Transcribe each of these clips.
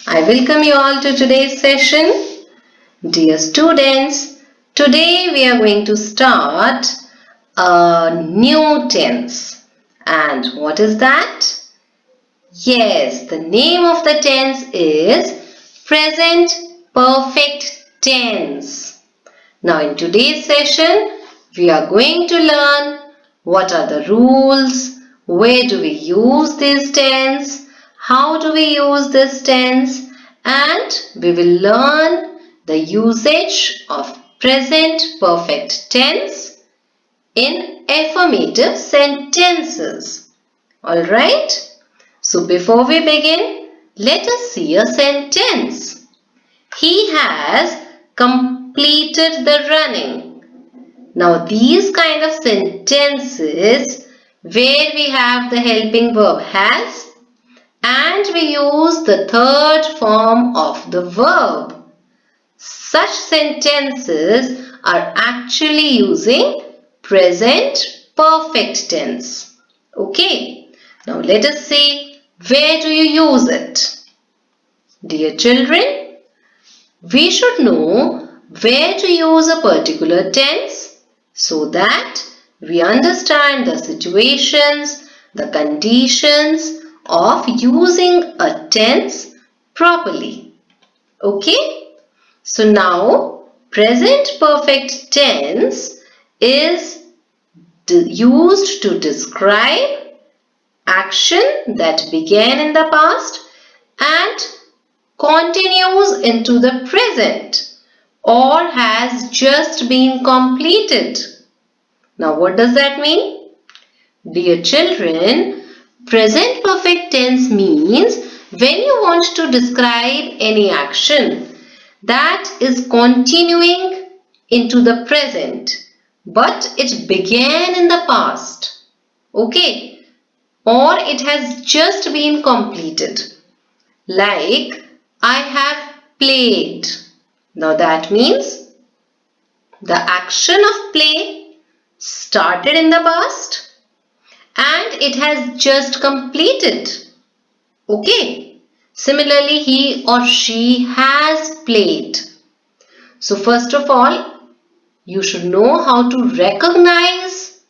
I welcome you all to today's session. Dear students, today we are going to start a new tense. And what is that? Yes, the name of the tense is present perfect tense. Now in today's session, we are going to learn what are the rules, where do we use this tense, how do we use this tense, and we will learn the usage of present perfect tense in affirmative sentences. Alright? So before we begin, let us see a sentence. He has completed the running. Now these kind of sentences where we have the helping verb has and we use the third form of the verb. Such sentences are actually using present perfect tense. Okay, now let us see, where do you use it? Dear children, we should know where to use a particular tense so that we understand the situations, the conditions of using a tense properly. Okay? So now present perfect tense is used to describe action that began in the past and continues into the present or has just been completed. Now what does that mean? Dear children, present perfect tense means when you want to describe any action that is continuing into the present but it began in the past. Okay? Or it has just been completed. Like, I have played. Now that means the action of play started in the past and it has just completed. Okay. Similarly, he or she has played. So first of all, you should know how to recognize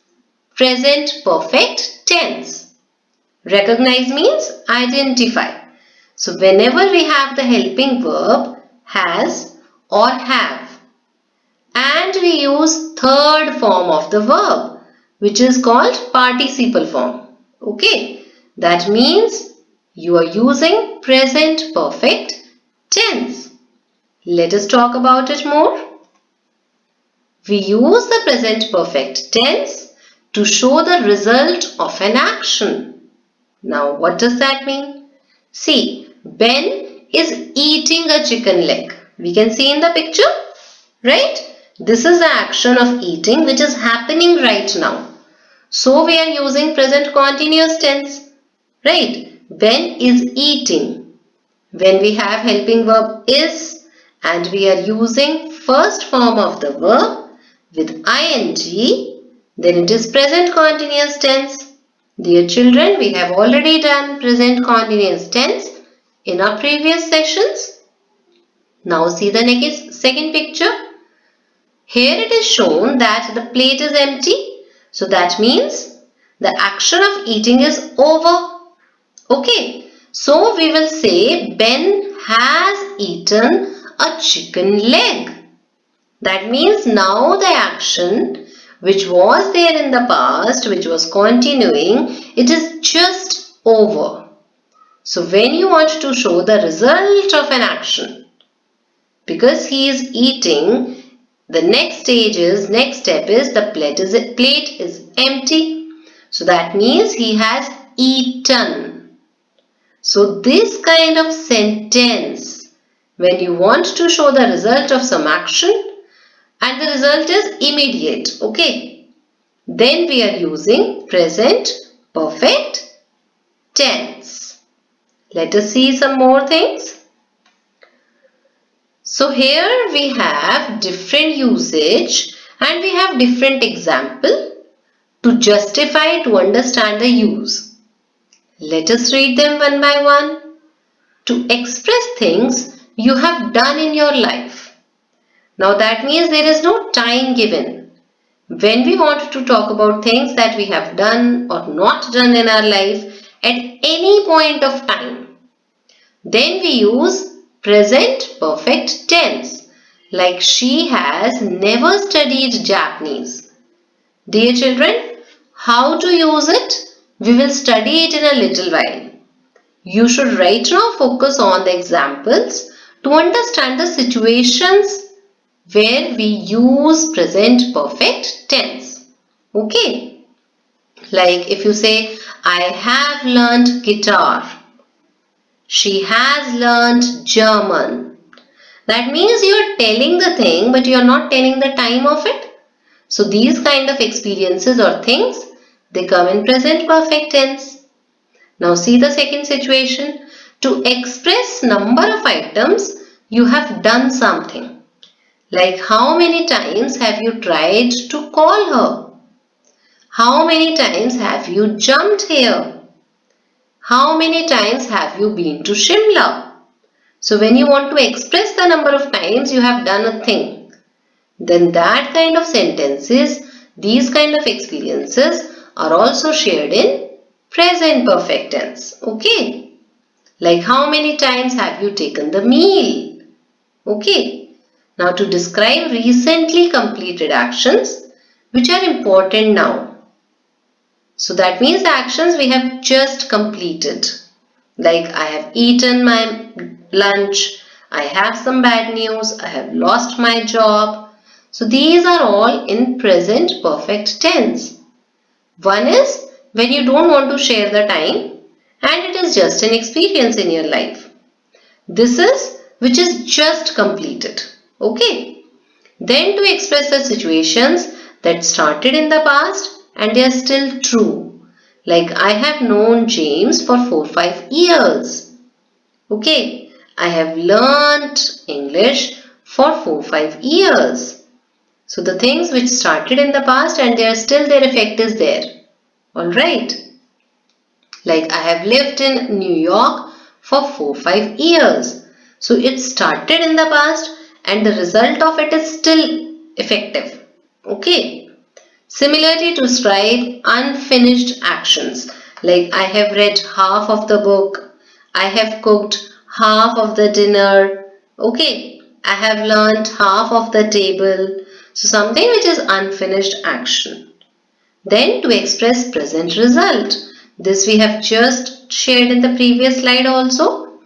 present perfect tense. Recognize means identify. So whenever we have the helping verb has or have and we use third form of the verb which is called participle form. Okay, that means you are using present perfect tense. Let us talk about it more. We use the present perfect tense to show the result of an action. Now what does that mean? See, Ben is eating a chicken leg. We can see in the picture, right? This is the action of eating which is happening right now. So we are using present continuous tense, right? Ben is eating. When we have helping verb is and we are using first form of the verb with ing, then it is present continuous tense. Dear children, we have already done present continuous tense in our previous sessions. Now see the next second picture. Here it is shown that the plate is empty. So that means the action of eating is over. Okay. So we will say Ben has eaten a chicken leg. That means now the action which was there in the past, which was continuing, it is just over. So when you want to show the result of an action, because he is eating, the next step is the plate is empty. So that means he has eaten. So this kind of sentence, when you want to show the result of some action and the result is immediate, okay, then we are using present perfect tense. Let us see some more things. So here we have different usage and we have different example to justify, to understand the use. Let us read them one by one. to express things you have done in your life. Now that means there is no time given. When we want to talk about things that we have done or not done in our life at any point of time, then we use present perfect tense. Like she has never studied Japanese. Dear children, how to use it? We will study it in a little while. You should right now focus on the examples to understand the situations where we use present perfect tense. Okay? Like if you say, I have learned guitar. She has learned German. That means you are telling the thing but you are not telling the time of it. So these kind of experiences or things, they come in present perfect tense. Now see the second situation. To express number of items, you have done something. Like how many times have you tried to call her? How many times have you jumped here? How many times have you been to Shimla? So when you want to express the number of times you have done a thing, then that kind of sentences, these kind of experiences are also shared in present perfect tense. Okay? Like how many times have you taken the meal? Okay? Now to describe recently completed actions which are important now. So that means the actions we have just completed. Like I have eaten my lunch, I have some bad news, I have lost my job. So these are all in present perfect tense. One is when you don't want to share the time and it is just an experience in your life. This is which is just completed. Okay. Then to express the situations that started in the past and they are still true. Like I have known James for 4-5 years. Okay. I have learnt English for 4-5 years. So the things which started in the past and they are still their effect is there. Alright. Like I have lived in New York for 4-5 years. So it started in the past and the result of it is still effective. Okay. Similarly to describe unfinished actions. Like I have read half of the book. I have cooked half of the dinner. Okay. I have learnt half of the table. So something which is unfinished action. Then to express present result. This we have just shared in the previous slide also.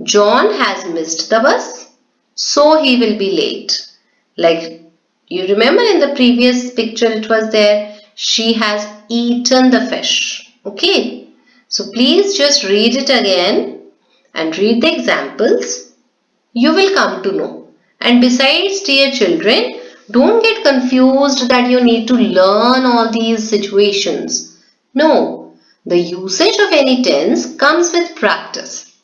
John has missed the bus, so he will be late. Like you remember in the previous picture it was there, she has eaten the fish. Okay. So please just read it again and read the examples. You will come to know. And besides, dear children, don't get confused that you need to learn all these situations. No, the usage of any tense comes with practice.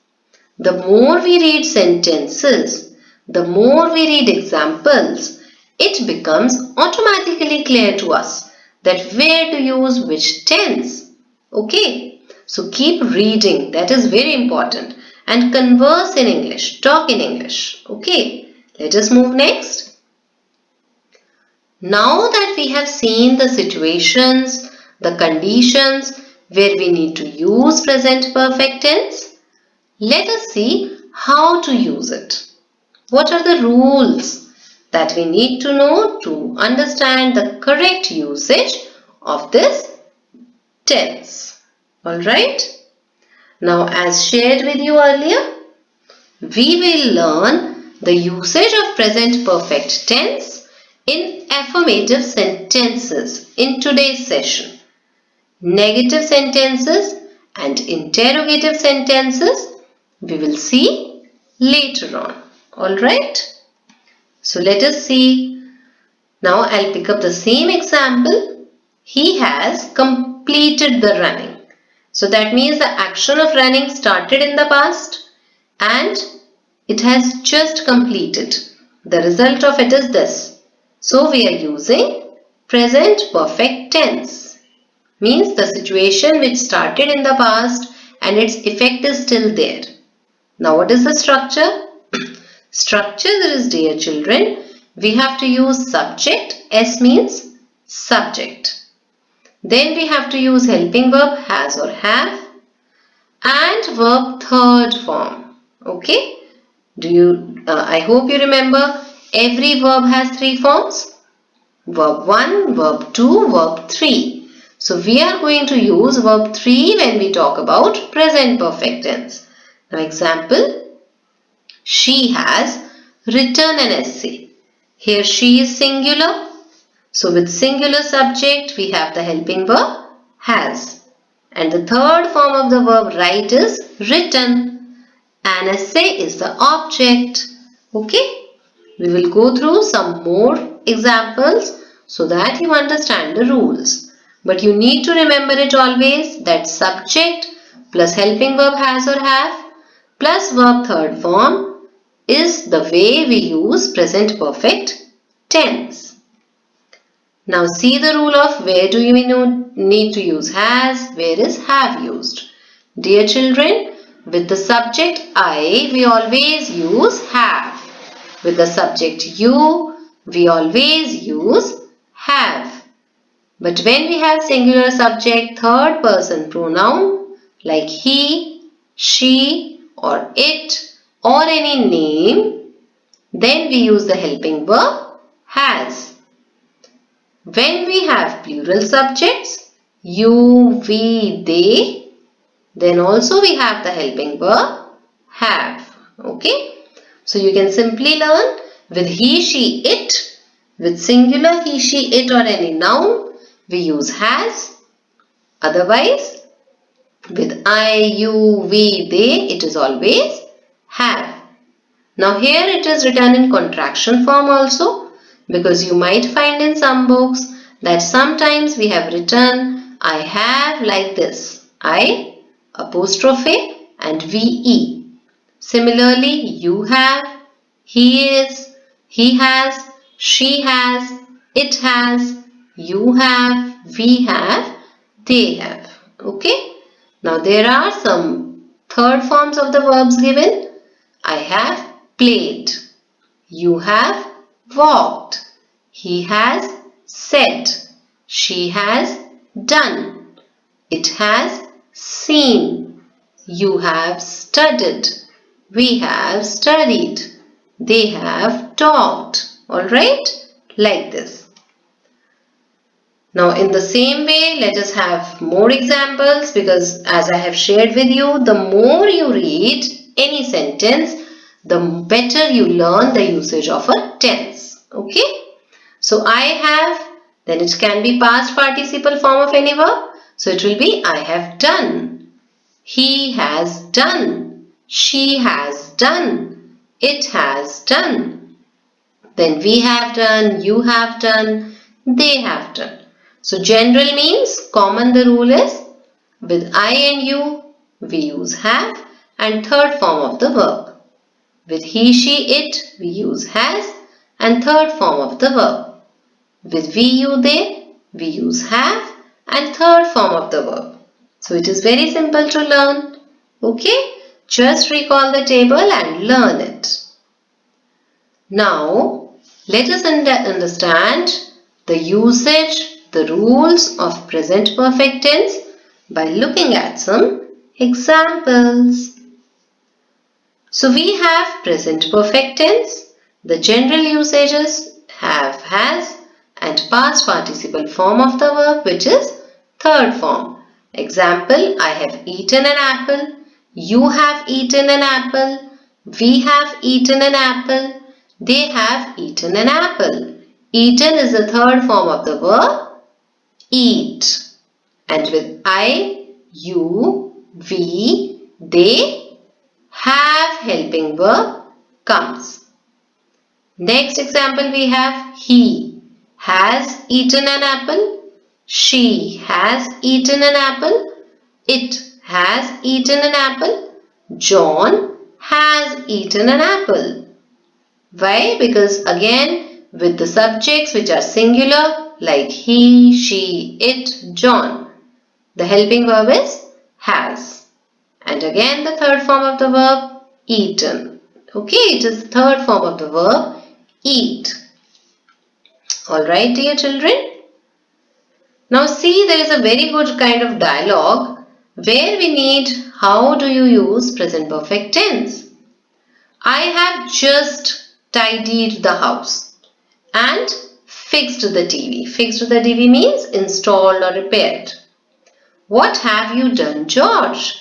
The more we read sentences, the more we read examples, it becomes automatically clear to us that where to use which tense. Okay, so keep reading, that is very important, and converse in English, talk in English. Okay, let us move next. Now that we have seen the situations, the conditions where we need to use present perfect tense, let us see how to use it. What are the rules that we need to know to understand the correct usage of this tense? Alright. Now as shared with you earlier, we will learn the usage of present perfect tense in affirmative sentences in today's session. Negative sentences and interrogative sentences we will see later on. Alright? So let us see. Now I'll pick up the same example. He has completed the running. So that means the action of running started in the past and it has just completed. The result of it is this. So we are using present perfect tense. Means the situation which started in the past and its effect is still there. Now what is the structure? Structure is, dear children, we have to use subject. S means subject. Then we have to use helping verb has or have and verb third form. Okay? I hope you remember every verb has three forms. Verb 1, verb 2, verb 3. So we are going to use verb 3 when we talk about present perfect tense. Now example, she has written an essay. Here she is singular. So with singular subject we have the helping verb has. And the third form of the verb write is written. An essay is the object. Okay? We will go through some more examples so that you understand the rules. But you need to remember it always that subject plus helping verb has or have plus verb third form is the way we use present perfect tense. Now see the rule of where do you need to use has, where is have used. Dear children, with the subject I, we always use have. With the subject you, we always use have. But when we have singular subject third person pronoun like he, she or it or any name, then we use the helping verb has. When we have plural subjects, you, we, they, then also we have the helping verb have. Okay? So you can simply learn with he, she, it. With singular he, she, it or any noun, we use has. Otherwise, with I, you, we, they, it is always have. Now here it is written in contraction form also, because you might find in some books that sometimes we have written I have like this. I apostrophe and VE. Similarly, you have, he is, he has, she has, it has, you have, we have, they have. Okay? Now there are some third forms of the verbs given. I have played. You have walked. He has said. She has done. It has seen. You have studied. We have studied. They have talked. Alright? Like this. Now in the same way, let us have more examples because as I have shared with you, the more you read any sentence, the better you learn the usage of a tense. Okay? So I have, then it can be past participle form of any verb. So it will be I have done. He has done. She has done. It has done. Then we have done, you have done, they have done. So general means common the rule is with I and you we use have and third form of the verb. With he, she, it we use has and third form of the verb. With we, you, they we use have and third form of the verb. So it is very simple to learn. Okay? Just recall the table and learn it. Now, let us understand the usage, the rules of present perfect tense by looking at some examples. So we have present perfect tense, the general usages have, has and past participle form of the verb which is third form. Example, I have eaten an apple, you have eaten an apple, we have eaten an apple, they have eaten an apple. Eaten is the third form of the verb eat. And with I, you, we, they, have helping verb comes. Next example we have he has eaten an apple, she has eaten an apple, it has eaten an apple, John has eaten an apple. Why? Because again with the subjects which are singular like he, she, it, John, the helping verb is has. And again the third form of the verb eaten. Okay, it is the third form of the verb eat. Alright, dear children. Now see, there is a very good kind of dialogue where we need how do you use present perfect tense. I have just tidied the house and fixed the TV. Fixed the TV means installed or repaired. What have you done, George?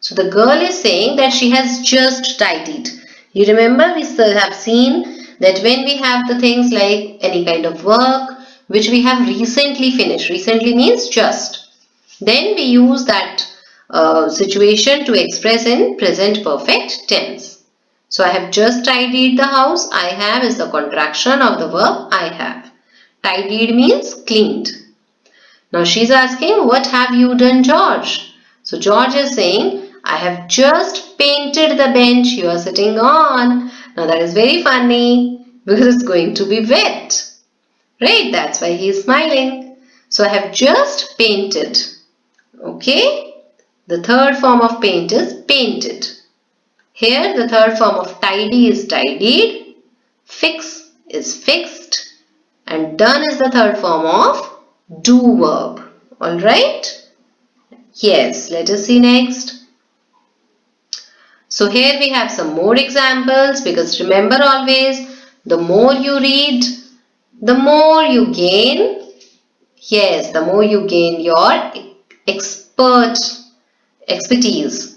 So the girl is saying that she has just tidied. You remember we have seen that when we have the things like any kind of work which we have recently finished. Recently means just. Then we use that situation to express in present perfect tense. So I have just tidied the house. I have is the contraction of the verb I have. Tidied means cleaned. Now she's asking, what have you done, George? So George is saying, I have just painted the bench you are sitting on. Now that is very funny because it's going to be wet. Right? That's why he is smiling. So I have just painted. Okay? The third form of paint is painted. Here the third form of tidy is tidied. Fix is fixed. And done is the third form of do verb. Alright? Yes, let us see next. So here we have some more examples because remember always the more you read, the more you gain. Yes, the more you gain your expertise,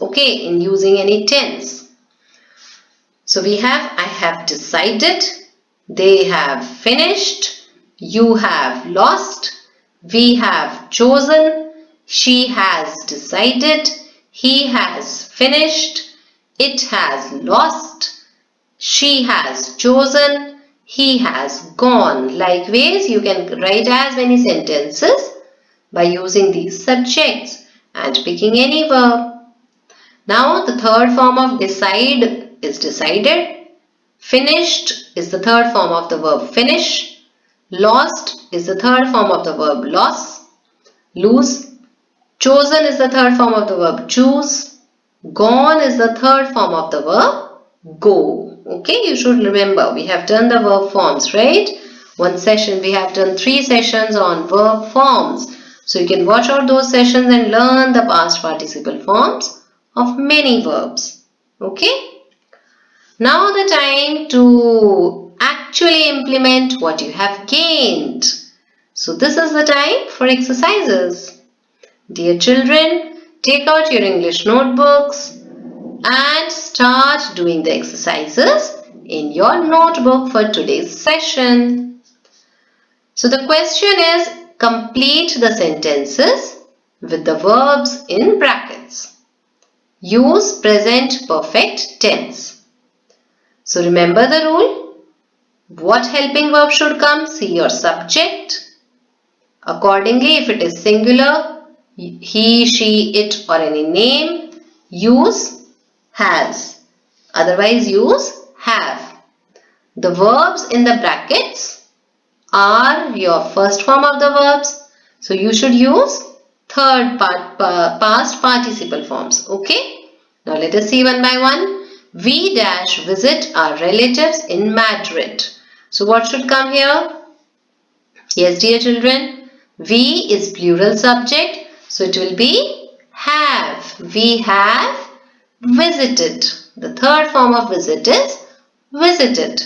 okay, in using any tense. So we have I have decided, they have finished, you have lost, we have chosen, she has decided, he has finished, it has lost, she has chosen, he has gone. Likewise, you can write as many sentences by using these subjects and picking any verb. Now the third form of decide is decided. Finished is the third form of the verb finish. Lost is the third form of the verb loss. Lose. Chosen is the third form of the verb choose. Gone is the third form of the verb go. Okay, you should remember we have done the verb forms, right? One session we have done 3 sessions on verb forms. So you can watch out those sessions and learn the past participle forms of many verbs. Okay? Now the time to actually implement what you have gained. So this is the time for exercises. Dear children, take out your English notebooks and start doing the exercises in your notebook for today's session. So the question is, complete the sentences with the verbs in brackets. Use present perfect tense. So remember the rule. What helping verb should come? See your subject. Accordingly, if it is singular, he, she, it or any name, use has. Otherwise, use have. The verbs in the brackets are your first form of the verbs. So you should use past participle forms. Okay? Now let us see one by one. We dash visit our relatives in Madrid. So what should come here? Yes, dear children. We is plural subject. So it will be have. We have visited. The third form of visit is visited.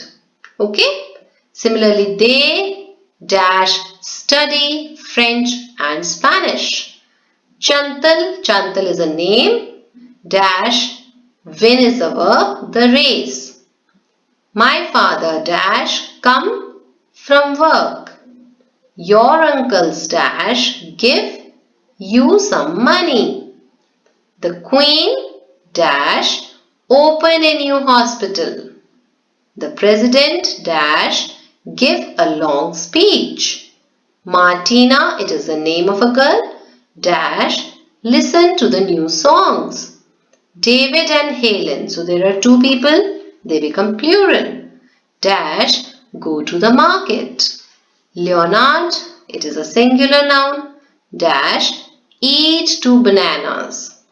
Okay? Similarly, they dash study French and Spanish. Chantal is a name. Dash win is a verb, the race. My father dash come from work. Your uncle's dash give you some money. The queen dash open a new hospital. The president dash give a long speech. Martina, it is the name of a girl, dash listen to the new songs. David and Helen, so there are 2 people, they become plural. Dash go to the market. Leonard, it is a singular noun, dash eat 2 bananas.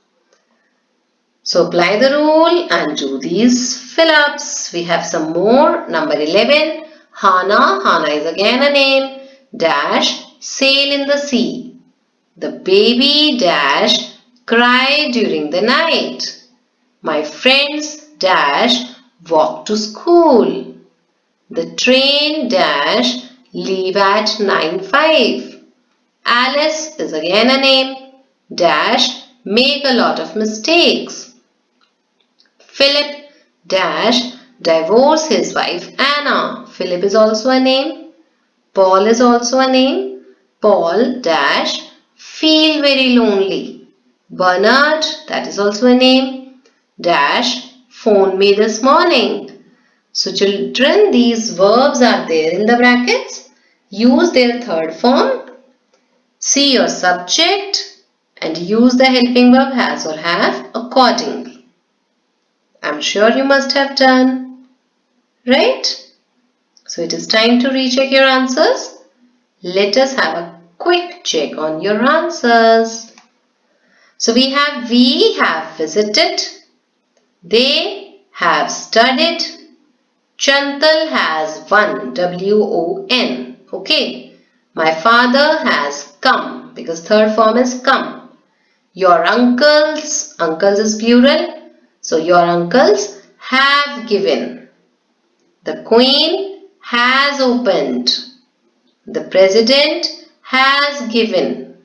So apply the rule and do these fill-ups. We have some more. Number 11. Hana. Hana is again a name. Dash. Sail in the sea. The baby dash cried during the night. My friends dash walk to school. The train dash leave at 9:05. Alice is again a name. Dash make a lot of mistakes. Philip dash divorce his wife Anna. Philip is also a name. Paul is also a name. Paul dash feel very lonely. Bernard, that is also a name, dash phone me this morning. So children, these verbs are there in the brackets. Use their third form. See your subject and use the helping verb has or have accordingly. I'm sure you must have done, right? So it is time to recheck your answers. Let us have a quick check on your answers. So we have visited, they have studied, Chantal has won, W-O-N. Okay. My father has come because third form is come. Your uncles, uncles is plural. So your uncles have given. The queen has opened. The president has given.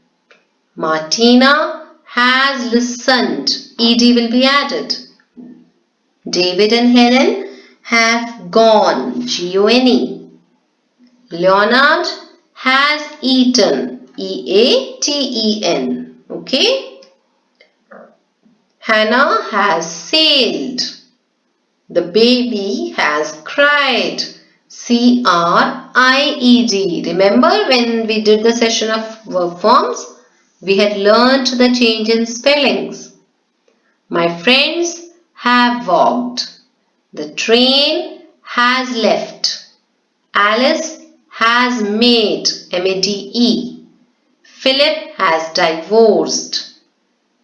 Martina has listened. Ed will be added. David and Helen have gone. G-O-N-E. Leonard has eaten. E-A-T-E-N. Okay. Hannah has sailed. The baby has cried. C-R-I-E-D. Remember when we did the session of verb forms? We had learnt the change in spellings. My friends have walked. The train has left. Alice has made. M-A-D-E. Philip has divorced.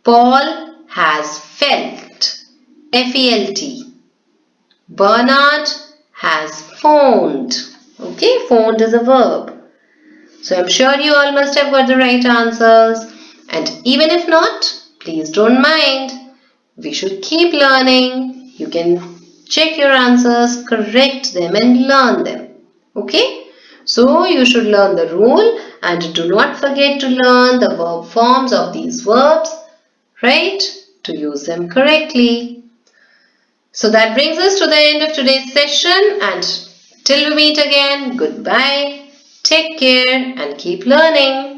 Paul has felt. F-E-L-T. Bernard has phoned. Okay, phoned is a verb. So I'm sure you all must have got the right answers. And even if not, please don't mind. We should keep learning. You can check your answers, correct them and learn them. Okay? So you should learn the rule and do not forget to learn the verb forms of these verbs, right? To use them correctly. So that brings us to the end of today's session, and till we meet again, goodbye, take care and keep learning.